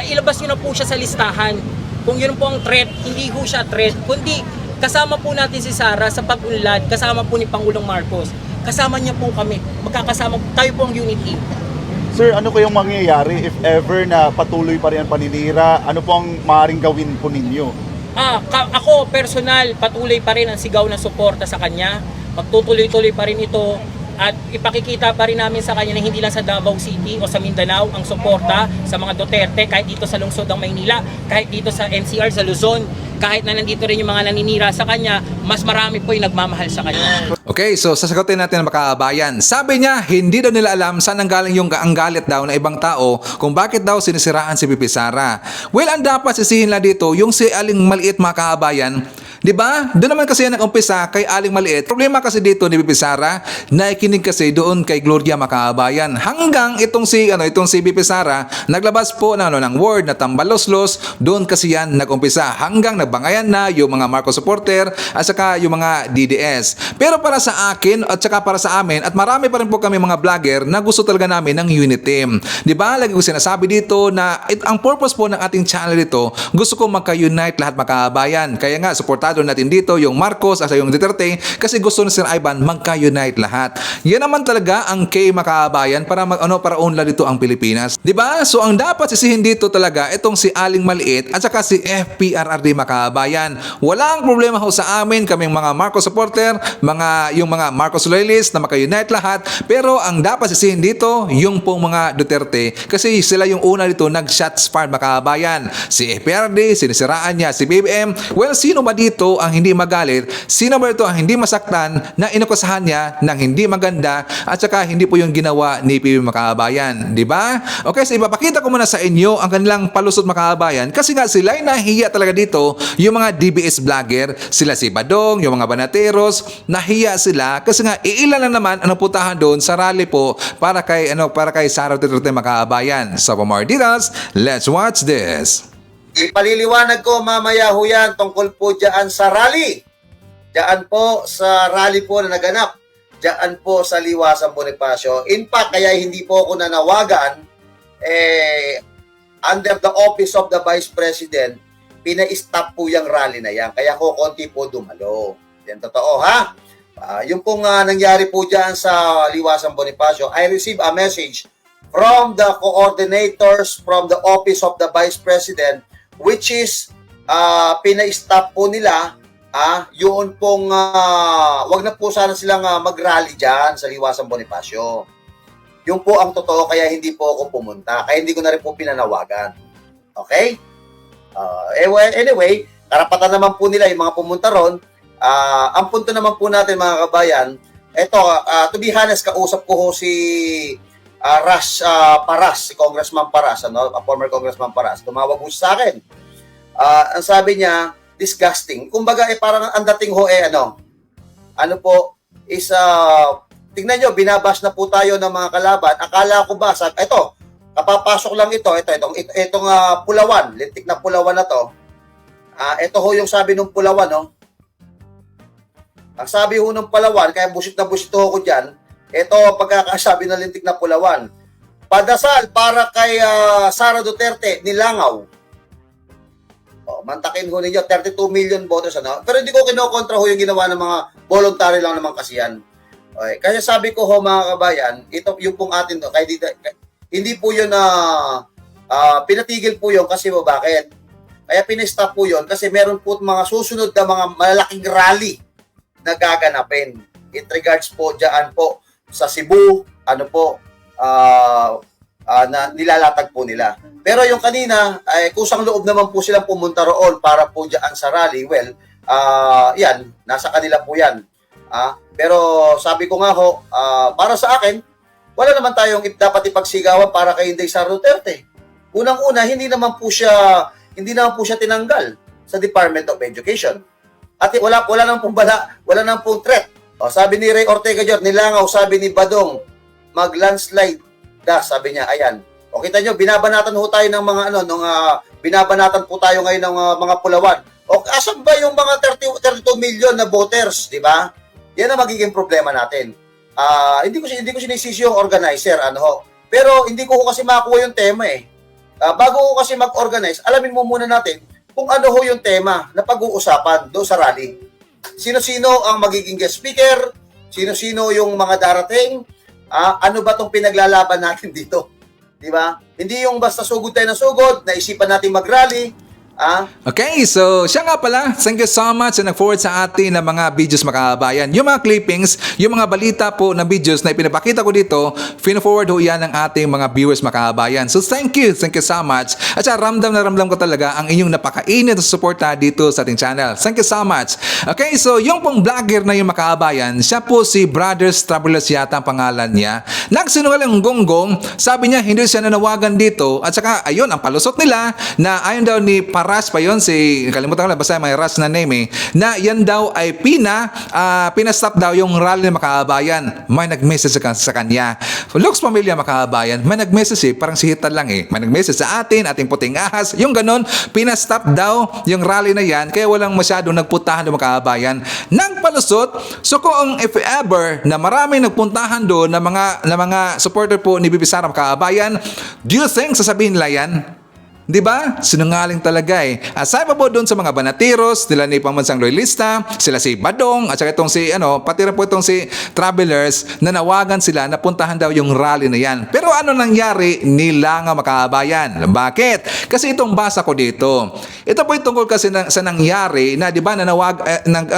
ilabas niyo na po siya sa listahan. Kung yun po ang threat, hindi po siya threat, kundi kasama po natin si Sara sa pag-unlad, kasama po ni Pangulong Marcos. Kasama niya po kami, magkakasama, tayo po ang unity. Sir, ano kayong mangyayari if ever na patuloy pa rin ang paninira? Ano po ang maaaring gawin po ninyo? Ako, personal, patuloy pa rin ang sigaw ng suporta sa kanya. Magtutuloy-tuloy pa rin ito. At ipakikita pa rin namin sa kanya na hindi lang sa Davao City o sa Mindanao ang suporta sa mga Duterte, kahit dito sa lungsod ng Maynila, kahit dito sa NCR, sa Luzon, kahit na nandito rin yung mga naninira sa kanya, mas marami po yung nagmamahal sa kanya. Okay, so sasagutin natin ang makabayan. Sabi niya, hindi daw nila alam saan nanggaling yung ang galit daw na ibang tao kung bakit daw sinisiraan si VP Sara. Well, ang dapat sisihin lang dito, yung si Aling Maliit, mga kabayan, Di ba? Doon naman kasi yan nag-umpisa kay Aling Maliit. Problema kasi dito ni BP Sara, naikinig kasi doon kay Gloria Macabayan. Hanggang itong si BP Sara, naglabas po ng word na tambaloslos, doon kasi yan nag-umpisa. Hanggang nagbangayan na yung mga Marcos supporter at saka yung mga DDS. Pero para sa akin at saka para sa amin, at marami pa rin po kami mga vlogger na gusto talaga namin ng unit team. Di ba? Lagi ko sinasabi dito na ang purpose po ng ating channel dito, gusto ko magka-unite lahat Makabayan. Kaya nga, supportado natin dito yung Marcos at yung Duterte kasi gusto na Sir Ivan magka-unite lahat. Yan naman talaga ang kay Makabayan para para unlad dito ang Pilipinas. 'Di ba? So ang dapat sisihin dito talaga itong si Aling Maliit at saka si FPRRD Makabayan. Walang problema ho sa amin kaming mga Marcos supporter, yung mga Marcos loyalists na maka-unite lahat, pero ang dapat sisihin dito yung pong mga Duterte kasi sila yung una dito nag-shots fired Makabayan. Si FPRRD, sinisiraan niya si BBM. Well, sino ba dito ang hindi magalit? Sino ba ito ang hindi masaktan na inukusahan niya ng hindi maganda at saka hindi po yung ginawa ni PBB Makabayan, di ba? Okay, so ipapakita ko muna sa inyo ang kanilang palusot Makabayan kasi nga sila ay nahiya talaga dito yung mga DBS vlogger, sila si Badong, yung mga banateros, nahiya sila kasi nga iilan lang naman ang puntahan doon sa rally po para kay Sara Duterte Makabayan. So for more details, let's watch this. Ipaliliwanag ko mamaya ho yan tungkol po dyan sa rally. Dyan po sa rally po na naganap. Dyan po sa Liwasang Bonifacio. In fact, kaya hindi po ako nanawagan, under the office of the Vice President, pina-stop po yung rally na yan. Kaya ko konti po dumalo. Yan totoo ha. Yung pong nangyari po dyan sa Liwasang Bonifacio, I received a message from the coordinators from the office of the Vice President, which is pina-stop po nila yun pong wag na po sana silang mag-rally dyan sa Liwasang Bonifacio. Yung po ang totoo, kaya hindi po ako pumunta. Kaya hindi ko na rin po pinanawagan. Okay? Anyway, karapatan naman po nila yung mga pumunta ron. Ang punto naman po natin mga kabayan, to be honest, kausap ko si Rush Paras, si Congressman Paras, former Congressman Paras, tumawag po sa akin. Ang sabi niya, disgusting. Kumbaga, parang ang dating ho, tingnan nyo, binabash na po tayo ng mga kalaban. Akala ko ba, kapapasok lang itong Pulawan, lintik na Pulawan na to. Ito ho yung sabi ng Pulawan, Ang sabi ho ng Palawan, kaya busit na busit ho ko dyan, ito ang pagkakasabi ng lintik na Pulawan. Padasal para kay Sara Duterte, Nilangaw. Mantakin ho ninyo, 32 million voters. Pero hindi ko kinokontra ho yung ginawa ng mga voluntary lang naman kasi yan. Okay. Kasi sabi ko ho mga kabayan, ito yung pong atin, hindi po yun pinatigil po yun kasi bakit? Kaya pinistop po yun kasi meron po mga susunod na mga malalaking rally na gaganapin. It regards po dyan po sa Cebu, na nilalatag po nila. Pero yung kanina, kusang loob naman po silang pumunta roon para po dyan sa rally. Well, yan, nasa kanila po yan. Pero sabi ko nga ho, para sa akin, wala naman tayong dapat ipagsigawan para kay Inday Sara Duterte. Unang-una, hindi naman po siya tinanggal sa Department of Education. At wala naman pong threat. Sabi ni Ray Ortega Jr., Nilangaw, sabi ni Badong, mag-landslide sabi niya, ayan. O kita nyo, binabanatan ho tayo ng mga binabanatan po tayo ngayon ng mga Pulawan. O asan ba yung mga 32 million na voters, di ba? Yan ang magiging problema natin. Hindi ko sinisisi yung organizer, pero hindi ko kasi makuha yung tema eh. Bago ko kasi mag-organize, alamin mo muna natin kung ano ho yung tema na pag-uusapan doon sa rally. Sino-sino ang magiging guest speaker, sino-sino yung mga darating, ano ba tong pinaglalaban natin dito? Di ba? Hindi yung basta sugod tayo ng sugod, naisipan natin mag-rally. Okay, so siya nga pala, thank you so much na nag-forward sa atin ng mga videos makabayan. Yung mga clippings, yung mga balita po na videos na ipinapakita ko dito, fin-forward ho yan ng ating mga viewers makabayan. So thank you so much. At saka ramdam na ramdam ko talaga ang inyong napakainit na suporta dito sa ating channel. Thank you so much. Okay, so yung pong vlogger na yung makabayan, siya po si Brothers Travelers yata ang pangalan niya. Nagsinungaling ang gonggong, sabi niya hindi siya nanawagan dito at saka ayun ang palusot nila na ayon daw ni Maras pa yon, kalimutan ko lang, basta may Ras na name na yan daw ay pinastop daw yung rally ng Makabayan. May nag-message sa kanya. Looks pamilya Makabayan, may nag-message parang sihitan lang May nag-message sa ating puting ahas, yung ganon, pinastop daw yung rally na yan, kaya walang masyadong nagpuntahan ng Makabayan ng palusot. So kung if ever na maraming nagpuntahan doon na mga supporter po ni Bibi Sara Makabayan, do you think sasabihin nila yan? Di ba? Sinungaling talaga Aside pa po doon sa mga banatiros, nila ni pamansang loyalista, sila si Badong, at saka itong pati rin po itong si Travelers, na nawagan sila na puntahan daw yung rally na yan. Pero ano nangyari? Nilangaw Makabayan. Bakit? Kasi itong basa ko dito. Ito po yung tungkol kasi sa nangyari na, di ba,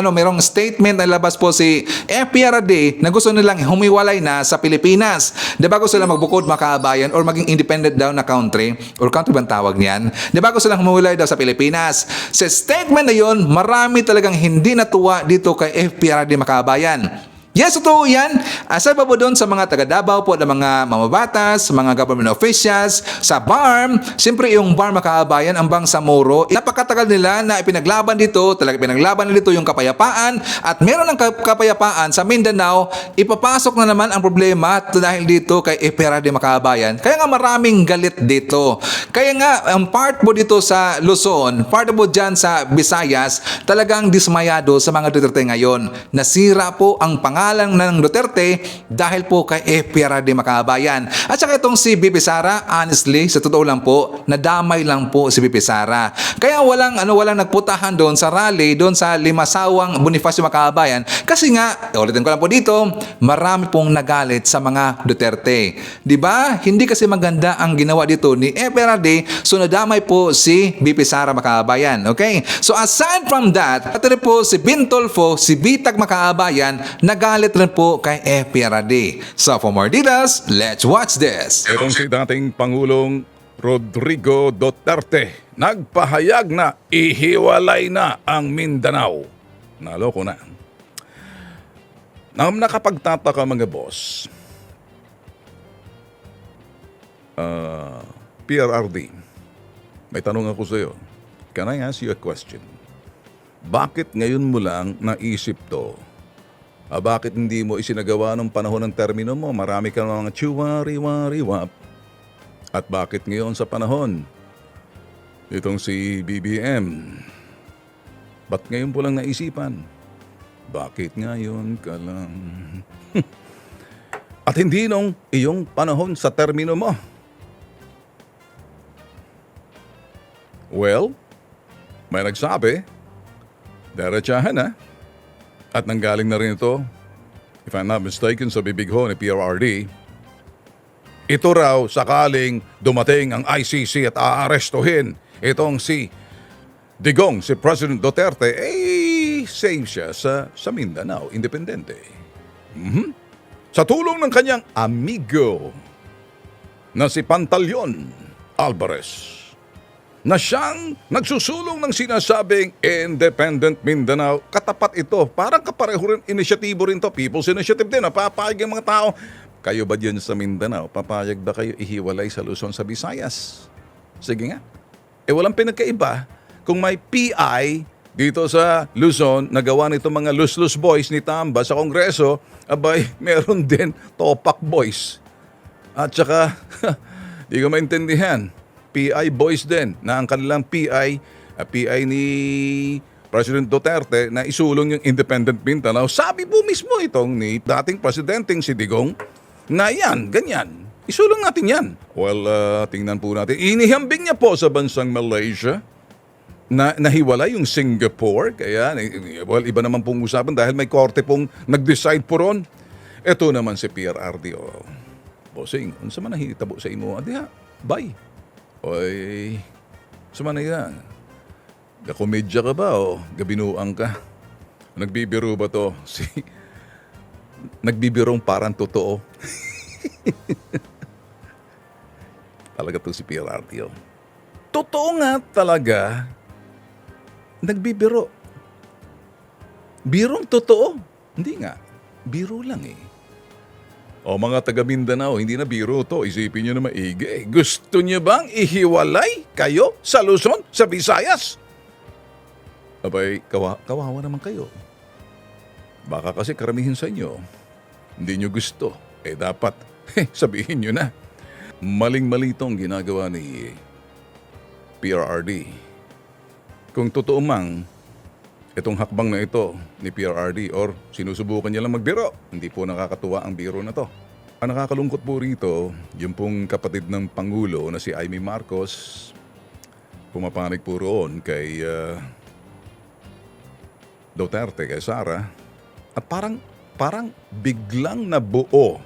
merong statement na labas po si FPRD na gusto nilang humiwalay na sa Pilipinas. Di ba gusto nilang magbukod Makabayan or maging independent daw na country? Or country bang tawag niyan? Di ba gusto lang humuwalay daw sa Pilipinas? Sa statement na yon, marami talagang hindi natuwa dito kay FPRD Makabayan. Yes, totoo yan. Aside pa po doon sa mga taga-Davao po, na mga mamabatas, mga government officials, sa BARM, siyempre yung BARM Makabayan, ang Bangsamoro, napakatagal nila na ipinaglaban dito, talaga pinaglaban nila dito yung kapayapaan, at meron ng kapayapaan sa Mindanao, ipapasok na naman ang problema dahil dito kay FPRD Makabayan. Kaya nga maraming galit dito. Kaya nga, ang part po dito sa Luzon, part po dyan sa Visayas, talagang dismayado sa mga Duterte ngayon. Nasira po ang pangalan ng Duterte dahil po kay FPRD Makabayan. At saka itong si Bibi Sara, honestly, sa totoo lang po, nadamay lang po si Bibi Sara. Kaya walang nagputahan doon sa rally, doon sa Limasawang Bonifacio Makabayan. Kasi nga, ulitin ko lang po dito, marami pong nagalit sa mga Duterte. Di ba? Hindi kasi maganda ang ginawa dito ni FPRD, so nadamay po si Bibi Sara Makabayan. Okay? So aside from that, pati po si Bintolfo, si Bitag Makabayan, nagalit rin po kay FPRD. So for more details, let's watch this. Itong si dating Pangulong Rodrigo Duterte nagpahayag na ihiwalay na ang Mindanao. Naloko na. Nang nakapagtataka mga boss, PRRD, may tanong ako sa iyo. Can I ask you a question? Bakit ngayon mo lang naisip to? Bakit hindi mo isinagawa nung panahon ng termino mo? Marami ka mga chiwari-wari-wap. At bakit ngayon sa panahon? Itong si BBM. Ba't ngayon po lang naisipan? Bakit ngayon ka lang? At hindi nung iyong panahon sa termino mo. Well, may nagsabi, derechahan na. At nanggaling na rin ito, if I'm not mistaken, sa bibig ho ni PRRD, ito raw sakaling dumating ang ICC at aarestuhin itong si Digong, si President Duterte, safe siya sa Mindanao, independente. Sa tulong ng kanyang amigo na si Pantaleon Alvarez, na siyang nagsusulong ng sinasabing Independent Mindanao. Katapat ito. Parang kapareho rin, inisyatibo rin to. People's Initiative din. Napapayag yung mga tao. Kayo ba dyan sa Mindanao? Papayag ba kayo ihiwalay sa Luzon sa Visayas? Sige nga. Walang pinagkaiba. Kung may PI dito sa Luzon, nagawa nito mga lus-lus boys ni Tamba sa Kongreso, abay, meron din Topak boys. At saka, di ko maintindihan, PI boys din na ang kanilang PI ni President Duterte na isulong yung Independent Mindanao. Sabi po mismo itong ni dating presidenteng si Digong na yan, ganyan. Isulong natin yan. Well, tingnan po natin. Inihambing niya po sa bansang Malaysia na nahiwalay yung Singapore. Kaya, well, iba naman pong usapan dahil may korte pong nag-decide po ron. Ito naman si PRRD. Bossing, unsa man nahitabo sa imo? Adiha, bye. Oy, sumana yan. Gakomedya ka ba o gabinuang ka? Nagbibiro ba to? Nagbibirong parang totoo. Talaga to si PRRD. Totoo nga talaga. Nagbibiro. Birong totoo. Hindi nga. Biro lang O mga taga Mindanao, hindi na biro to. Isipin nyo na maigi. Gusto nyo bang ihiwalay kayo sa Luzon, sa Visayas? Abay, kawawa naman kayo. Baka kasi karamihin sa inyo, hindi nyo gusto. Dapat, sabihin nyo na. Maling-mali itong ginagawa ni PRRD. Kung totoo mang, itong hakbang na ito ni PRRD or sinusubukan niya lang magbiro, hindi po nakakatuwa ang biro na to. Ang nakakalungkot po rito, yung pong kapatid ng Pangulo na si Amy Marcos, pumapanig po roon kay Duterte, kay Sara, at parang biglang nabuo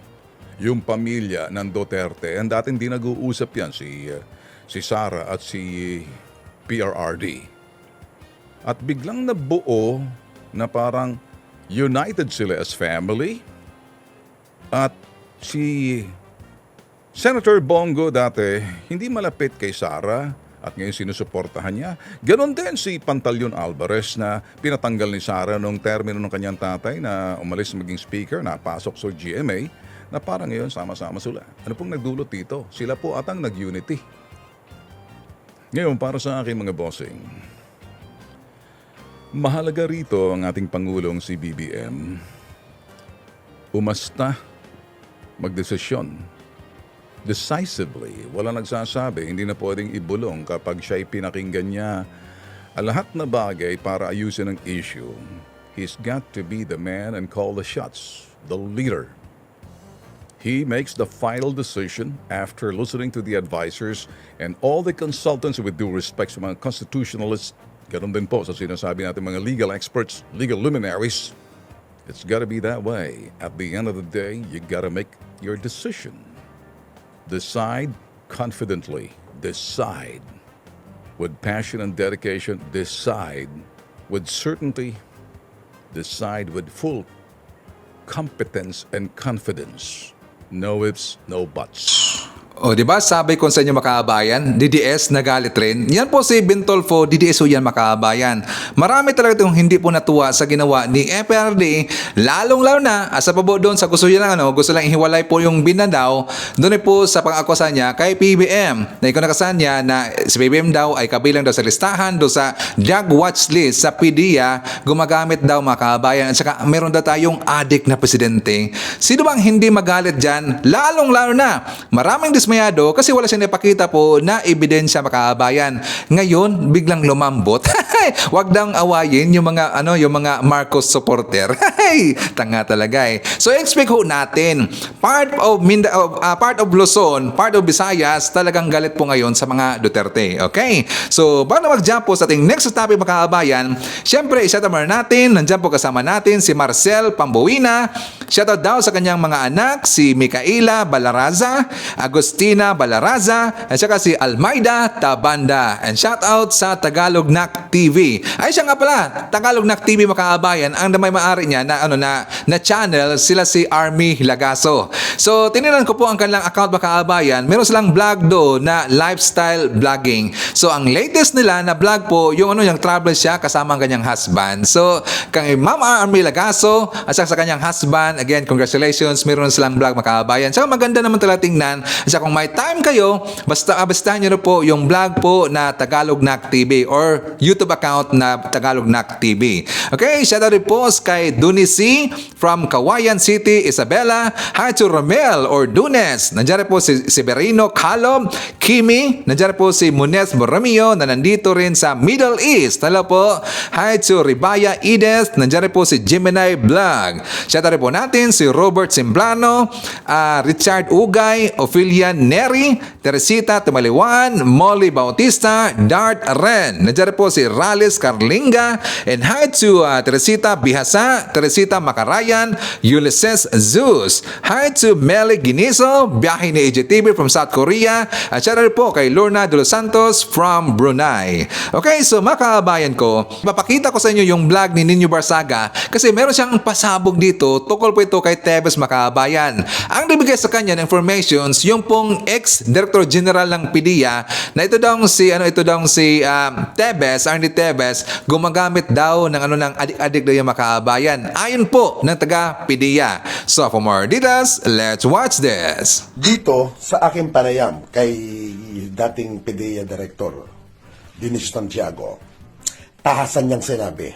yung pamilya ng Duterte. And dating di nag-uusap yan si Sara at si PRRD. At biglang nabuo na parang united sila as family. At si Senator Bongo dati hindi malapit kay Sara at ngayon sinusuportahan niya. Ganon din si Pantaleon Alvarez na pinatanggal ni Sara nung termino ng kanyang tatay na umalis maging speaker, napasok sa GMA, na parang ngayon sama-sama sila. Ano pong nagdulot dito? Sila po atang nag-unity. Ngayon, para sa aking mga bossing, mahalaga rito ang ating Pangulong si BBM. Umasta, magdesisyon. Decisively, wala nagsasabi, hindi na pwedeng ibulong kapag siya'y pinakinggan niya ang lahat na bagay para ayusin ang issue. He's got to be the man and call the shots, the leader. He makes the final decision after listening to the advisors and all the consultants with due respect sa mga constitutionalists. Ganun din po sa sinasabi natin mga legal experts, legal luminaries. It's got to be that way. At the end of the day, you got to make your decision. Decide confidently. Decide with passion and dedication. Decide with certainty. Decide with full competence and confidence. No ifs, no buts. O, di ba? Sabi ko sa inyo makaabayan, DDS nagalit rin. Yan po si Bintolfo, DDS o yan makaabayan. Marami talaga itong hindi po natuwa sa ginawa ni FRD, lalong-lalo na sa pabo doon sa gusto niya lang, gusto lang ihiwalay po yung bin na daw, doon po sa pang-akusa niya kay PBM. Na ikunakasan niya na si PBM daw ay kabilang daw sa listahan doon sa drug watch list sa PDEA, gumagamit daw makaabayan. At saka meron daw tayong addict na presidente. Sino bang hindi magalit dyan? Lalong-lalo na maraming dismayado kasi wala siya napakita po na ebidensya makaabayan. Ngayon, biglang lumambot. Wag daw awayin yung mga Marcos supporter. Tanga talaga eh. So expect ho natin, part of Luzon, part of Visayas, talagang galit po ngayon sa mga Duterte. Okay? So, bago mag-jump po sa ating next topic makaabayan, syempre, i-shoutout natin, nandiyan po kasama natin si Marcel Pambuina. Shoutout daw sa kanyang mga anak, si Micaela Balaraza, Agustina Balaraza, at saka si Almeida Tabanda. And shoutout sa Tagalog Nak TV. Ay siya nga pala, Tagalog Nak TV makaabayan, ang may maari niya na channel, sila si Army Lagaso. So, tininan ko po ang kanilang account makaabayan. Meron silang vlog do na lifestyle vlogging. So, ang latest nila na vlog po, yung travel siya kasama ang kanyang husband. So, kay Ma'am Army Lagaso at saka sa kanyang husband, again, congratulations, meron silang vlog makaabayan. Saka maganda naman talaga tingnan. At saka kung may time kayo, bastahan nyo na po yung vlog po na Tagalog Nak TV or YouTube account na Tagalog Nak TV. Okay, shoutout rin po kay Dunisi from Kawayan City, Isabela. Hi to Romel or Dunes. Nandiyan po si Severino Calom, Kimi. Nandiyan po si Munez Borromeo na nandito rin sa Middle East. Hello po. Hi to Ribaya Edith. Nandiyan po si Gemini Vlog. Shoutout rin po natin si Robert Simblano, Richard Ugay, Ophelia Neri, Teresita Tumaliwan, Molly Bautista, Dart Ren. Nandiyan po si Rales Carlinga, and hi to Teresita Bihasa, Teresita Makarayan, Ulysses Zeus. Hi to Meli Giniso, biyahe ni EJTV from South Korea. At shout out po kay Lorna de los Santos from Brunei. Okay, so makaabayan ko, papakita ko sa inyo yung vlog ni Nino Barsaga kasi meron siyang pasabog dito, tukol po ito kay Tebes makaabayan. Ang nabigay sa kanya ng informations, yung pong ex-director general ng PDEA na ito daw si Tebes, Arnie Tebes, gumagamit daw ng adik-adik daw yung makaabayan. Ayon po ng taga-PDEA. So for more details, let's watch this. Dito sa aking panayam kay dating PDEA Director Dinis Santiago, tahasan niyang sinabi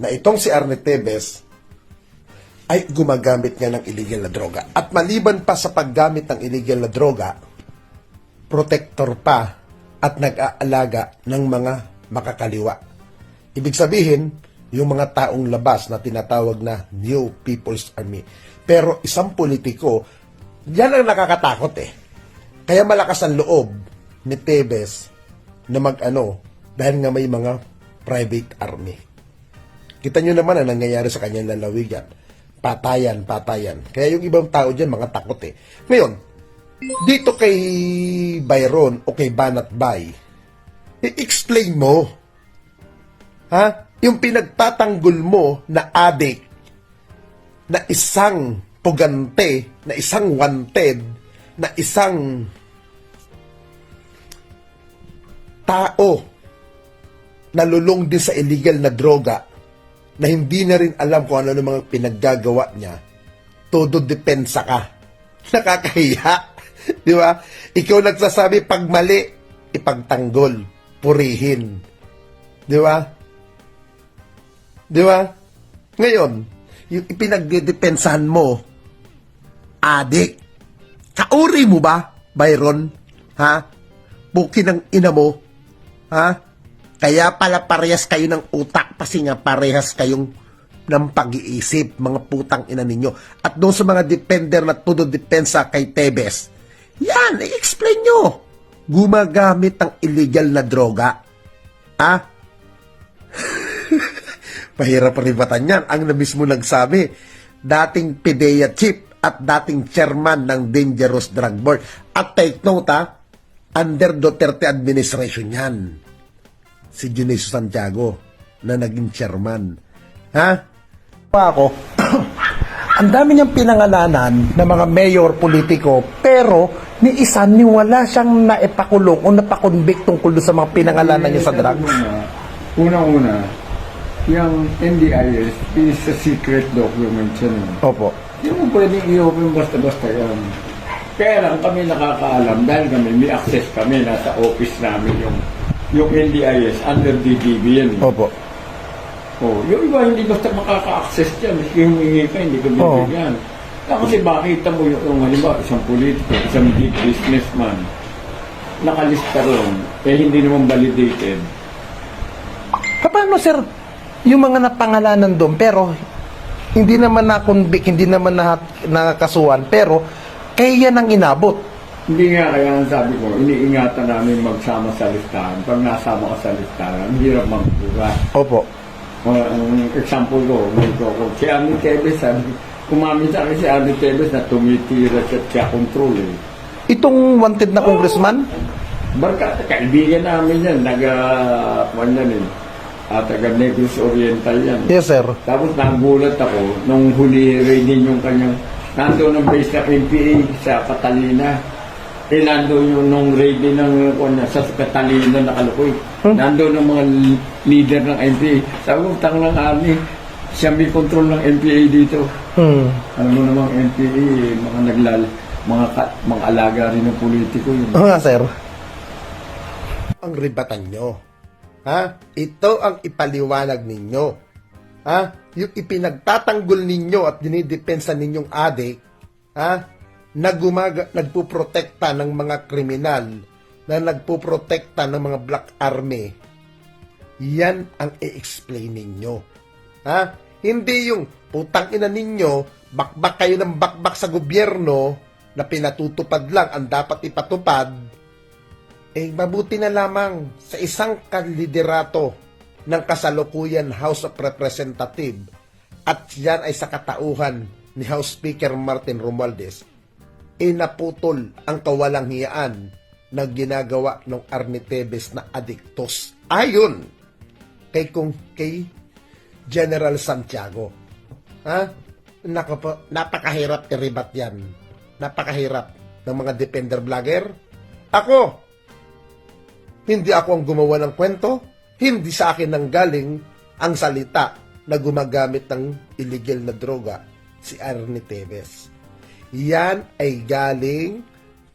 na itong si Arnie Tevez ay gumagamit nga ng illegal na droga. At maliban pa sa paggamit ng illegal na droga, protector pa at nag-aalaga ng mga makakaliwa. Ibig sabihin, yung mga taong labas na tinatawag na New People's Army. Pero isang politiko, yan ang nakakatakot eh. Kaya malakas ang loob ni Tevez na dahil nga may mga private army. Kita nyo naman ang nangyayari sa kanyang lalawigan. Patayan. Kaya yung ibang tao dyan, mga takot eh. Ngayon, dito kay Byron o kay Banat Bay, i-explain mo, yung pinagtatanggol mo na adik, na isang pugante, na isang wanted, na isang tao na lulong din sa illegal na droga, na hindi na rin alam kung ano mga pinaggagawa niya, todo depensa ka. Nakakahiya. Di ba? Ikaw nagsasabi, pag mali, ipagtanggol, purihin. Di ba? Di ba? Ngayon, yung ipinagdedepensahan mo, adik, kauri mo ba, Byron? Buki ng ina mo? Kaya pala parehas kayo ng utak kasi nga parehas kayong ng pag-iisip, mga putang ina ninyo. At doon sa mga defender na todo depensa kay Tevez, yan, i-explain nyo. Gumagamit ng illegal na droga. Mahirap ribatan yan. Ang na mismo nagsabi, dating PDEA chief at dating chairman ng Dangerous Drug Board. At take note, under Duterte administration yan. Si Dinis Santiago na naging chairman. Ako, ang dami niyang pinangalanan ng mga mayor, politiko, pero ni isa ni wala siyang naipakulong o napakonvict tungkol sa mga pinangalanan niya sa drugs. Una, yung NDIS is a secret document yan. Opo. Hindi mo pwedeng i-open basta-basta yan. Kaya lang kami nakakaalam dahil kami may access kami, nasa office namin yung NDIS under DDB yan. Opo. Yung iba hindi basta makaka-access dyan. Miski humingi ka, hindi ka bibigyan. Kasi makita mo yung halimbawa, isang politiko, isang big businessman, nakalista ron, hindi naman validated. Paano, sir, yung mga napangalanan doon, pero hindi naman na-convict, hindi naman nakakasuhan, pero kaya yan ang inabot? Hindi nga, kaya ang sabi ko, iniingatan namin magsama sa listahan. Pag nasama ka sa listahan, ang hirap magbuga. Opo. Ang example ko, si Arnie Tevez, kumamin sa akin si Arnie Tevez na tumitira siya control eh. Itong wanted na congressman? Barka, kaibigan namin yan, taga Negros Oriental yan. Yes, sir. Tapos nagulat ako, nung huli raidin yung kanyang, nandoon ang base ng NPA sa Catalina. Nandoon yung nung raidin ng sa Catalina nakalukoy. Nandoon ang mga leader ng NPA. Sabi ko, tang lang Arnie, siya may control ng NPA dito. Alam mo namang NPA, mga alaga rin ng politiko yun. Sir. Ang ribatan nyo. Ito ang ipaliwanag ninyo. Yung ipinagtatanggol ninyo at dinidepensa ninyong adik, na nagpuprotekta ng mga kriminal, na nagpuprotekta ng mga Black Army. Yan ang i-explain ninyo. Hindi yung putang ina ninyo, bakbak kayo ng bakbak sa gobyerno na pinatutupad lang ang dapat ipatupad. Mabuti na lamang sa isang kaliderato ng kasalukuyan House of Representatives at yan ay sa katauhan ni House Speaker Martin Romualdez, naputol ang kawalang hiyaan na ginagawa ng Arnie Tevez na adiktos. Ayon kay General Santiago. Napakahirap i-rebat yan. Napakahirap ng mga defender vlogger. Hindi ako ang gumawa ng kwento. Hindi sa akin nanggaling ang salita na gumagamit ng illegal na droga, si Arnie Tevez. Yan ay galing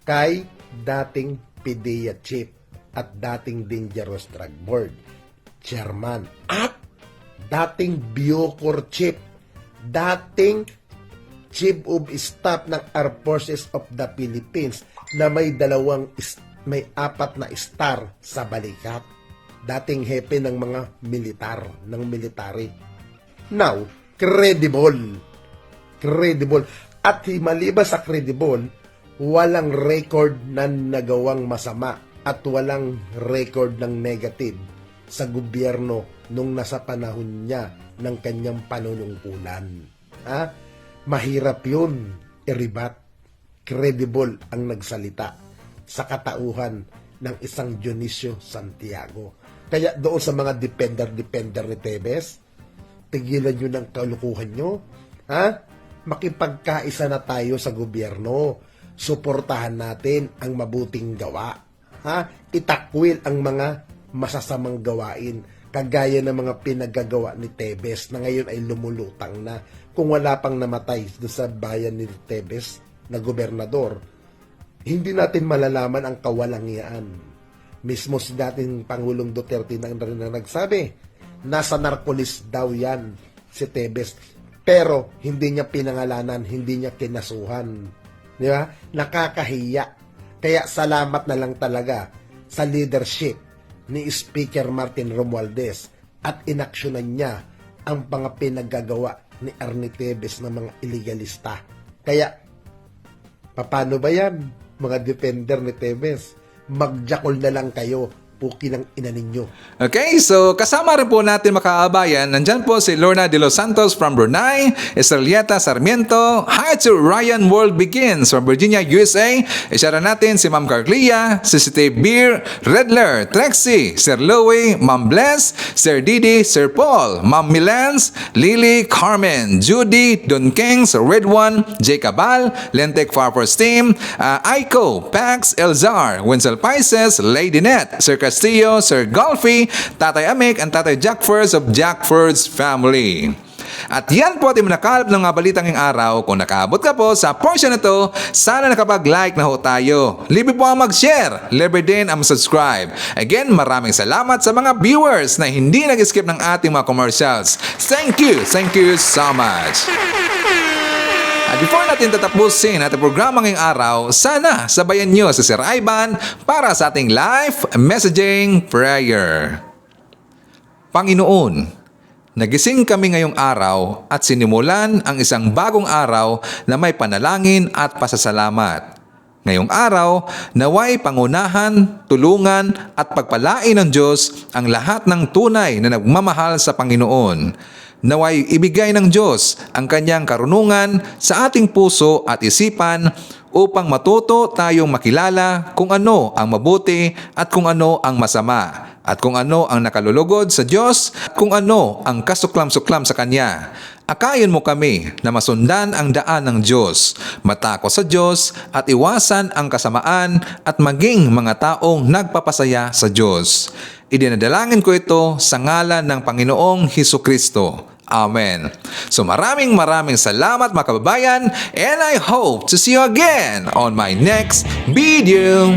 kay dating PDEA chief at dating Dangerous Drug Board chairman at dating Bucor chief, dating Chief of Staff ng Armed Forces of the Philippines na may 4 na star sa balikat. Dating hepe ng mga militar, ng military. Now, credible. Credible. At maliban sa credible, walang record na nagawang masama at walang record ng negative sa gobyerno nung nasa panahon niya ng kanyang panunungkulan. Ha? Mahirap yun, iribat. Credible ang nagsalita sa katauhan ng isang Dionisio Santiago. Kaya doon sa mga defender ni Tevez, tigilan nyo ng kalukuhan nyo. Ha? Makipagkaisa na tayo sa gobyerno. Suportahan natin ang mabuting gawa. Ha? Itakwil ang mga masasamang gawain kagaya ng mga pinagagawa ni Tevez na ngayon ay lumulutang na. Kung wala pang namatay sa bayan ni Tevez na gobernador, hindi natin malalaman ang kawalangian. Mismo si dating Pangulong Duterte na nagsabi, nasa narcolis daw yan si Tevez. Pero hindi niya pinangalanan, hindi niya kinasuhan. Di ba? Nakakahiya. Kaya salamat na lang talaga sa leadership ni Speaker Martin Romualdez at inaksyonan niya ang mga pinagagawa ni Arnie Tevez na mga illegalista. Kaya, paano ba yan, mga defender ni Tevez? Magjakol na lang kayo, puki ng ina ninyo. Okay, so kasama rin po natin makaabayan. Nandyan po si Lorna de los Santos from Brunei, Estrelleta Sarmiento. Hi to Ryan World Begins from Virginia, USA. Isyara natin si Ma'am Carlia, si Steve Beer, Redler, Trexie, Sir Louie, Ma'am Bless, Sir Didi, Sir Paul, Ma'am Milans, Lily, Carmen, Judy, Don Kings, Red One, J. Cabal, Lentek Farfers Team, Aiko, Pax, Elzar, Winsel Paises, Lady Net, Sir Castillo, Sir Golfy, Tatay Amik, and Tatay Jack Furs of Jack Furs family. At yan po ating nakalap ng mga balitang ngayong araw. Kung nakaabot ka po sa portion na to, sana nakapag-like na ho tayo. Libre po ang mag-share, libre din ang subscribe. Again, maraming salamat sa mga viewers na hindi nag-skip ng ating mga commercials. Thank you so much. At before natin tatapusin ating programa ngayong araw, sana sabayan nyo si Sir Ivan para sa ating live messaging prayer. Panginoon, nagising kami ngayong araw at sinimulan ang isang bagong araw na may panalangin at pasasalamat. Ngayong araw, naway pangunahan, tulungan at pagpalain ng Diyos ang lahat ng tunay na nagmamahal sa Panginoon. Naway ibigay ng Diyos ang kanyang karunungan sa ating puso at isipan upang matuto tayong makilala kung ano ang mabuti at kung ano ang masama, at kung ano ang nakalulugod sa Diyos at kung ano ang kasuklam-suklam sa Kanya. Akayin mo kami na masundan ang daan ng Diyos, matakot sa Diyos at iwasan ang kasamaan at maging mga taong nagpapasaya sa Diyos. Idinadalangin ko ito sa ngalan ng Panginoong Hesukristo. Amen. So maraming salamat mga kababayan, and I hope to see you again on my next video.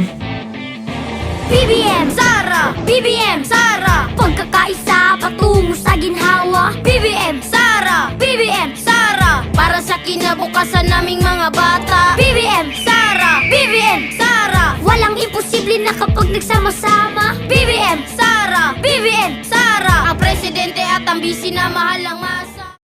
BBM Sara! BBM Sara! Pagkakaisa patungo sa ginhawa. BBM Sara! BBM Sara! Para sa kinabukasan naming mga bata. BBM Sara! BBM Sara! Walang imposible na kapag nagsama-sama. BBM Sara! BBM Sara! Ang presidente at ang bisi na mahal ang